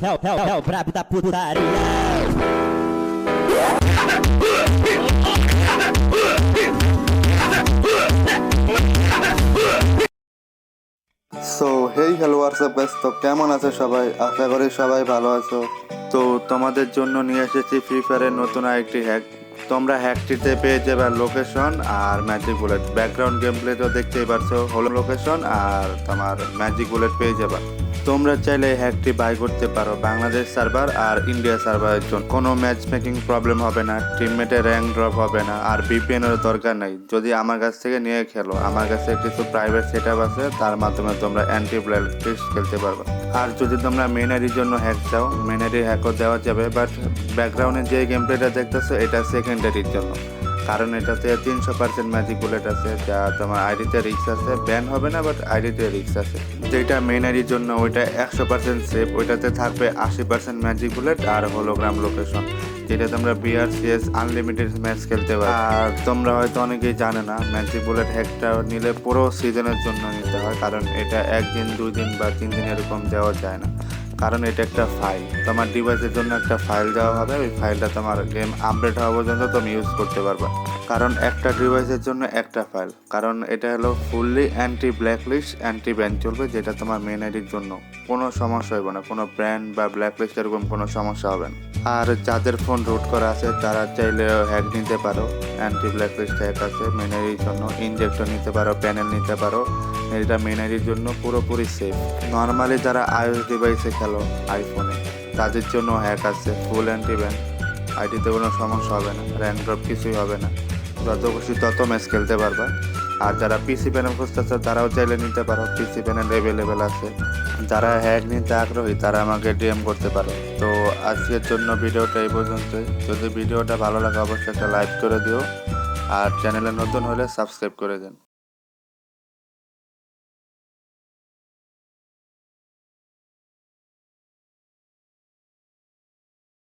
É o brabo da putaria. So hey hello WhatsApp guys, তো কেমন আছো সবাই? আশা করি সবাই ভালো আছো। তো তোমাদের জন্য নিয়ে এসেছি ফ্রি ফায়ারের নতুন আরেকটি হ্যাক। তোমরা হ্যাকটিতে পেয়ে যাবে লোকেশন আর magic bullet. Background game play তো দেখতেই পারছো, হলো লোকেশন আর তোমার ম্যাজিক বুলেট পেয়ে যাবে। তোমরা চাইলে এই হ্যাকটি বাই করতে পারো বাংলাদেশ সার্ভার আর ইন্ডিয়া সার্ভারের জন্য। কোনো ম্যাচ মেকিং প্রবলেম হবে না, টিমমেটের র্যাঙ্ক ড্রপ হবে না, আর বিপিএনের দরকার নেই। যদি আমার কাছ থেকে নিয়ে খেলো, আমার কাছে কিছু প্রাইভেট সেট আপ আছে, তার মাধ্যমে তোমরা অ্যান্টি ব্ল্যাকলিস্ট খেলতে পারবে। আর যদি তোমরা মেন আইডির জন্য হ্যাক চাও, মেন আইডি হ্যাকও দেওয়া যাবে, বাট ব্যাকগ্রাউন্ডে যে গেম প্লেটা দেখতেছো এটা সেকেন্ডারির জন্য। কারণ এটাতে 300% ম্যাজিক বুলেট আছে, যা তোমার আইডিতে রিক্স আছে, ব্যান হবে না, বাট আইডিতে রিক্স আছে। যেটা মেন আইডির জন্য ওইটা 100% সেফ, ওইটাতে থাকবে 80% ম্যাজিক বুলেট আর হোলোগ্রাম লোকেশন, যেটা তোমরা বিআরসিএস আনলিমিটেড ম্যাচ খেলতে পারো। আর তোমরা হয়তো অনেকেই জানে না, ম্যাজিক বুলেট হ্যাকটা নিলে পুরো সিজনের জন্য নিতে হয়, কারণ এটা 1 দিন 2 দিন বা 3 দিন এরকম দেওয়া যায় না। কারণ এটা একটা ফাইল, তোমার ডিভাইসের জন্য একটা ফাইল দেওয়া হবে, ওই ফাইলটা তোমার গেম আপডেট হওয়া পর্যন্ত তুমি ইউজ করতে পারবে। কারণ একটা ডিভাইসের জন্য একটা ফাইল, কারণ এটা হলো fully anti blacklist, anti ban চলবে, যেটা তোমার মেন আইডির জন্য কোনো সমস্যা হবে না, কোনো ব্র্যান্ড বা ব্ল্যাকলিস্ট এরকম কোনো সমস্যা হবে না। আর যাদের ফোন রুট করা আছে তারা চাইলে হ্যাক নিতে পারো, অ্যান্টি ব্ল্যাকলিস্ট হ্যাক আছে মেন আইডির জন্য, ইনজেক্টর নিতে পারো, প্যানেল নিতে পারো, এটা মেন আইডির জন্য পুরোপুরি সেফ। নর্মালি যারা আইওএস ডিভাইসে খেলো আইফোনে, তাদের জন্য হ্যাক আছে ফুল অ্যান্টি ব্যান, আইডিতে কোনো সমস্যা হবে না, র্যাঙ্ক ড্রপ কিছুই হবে না, যত খুশি তত ম্যাচ খেলতে পারবা। আর যারা পিসি প্যানেল খুঁজতেছে তারাও চাইলে নিতে পারো, পিসি প্যানেল অ্যাভেলেবেল আছে। যারা হ্যাক নিতে আগ্রহী তারা আমাকে ডিএম করতে পারো। তো আজকের জন্য ভিডিওটা এই পর্যন্তই। যদি ভিডিওটা ভালো লাগে অবশ্যই একটা লাইক করে দিও, আর চ্যানেলে নতুন হলে সাবস্ক্রাইব করে দিন।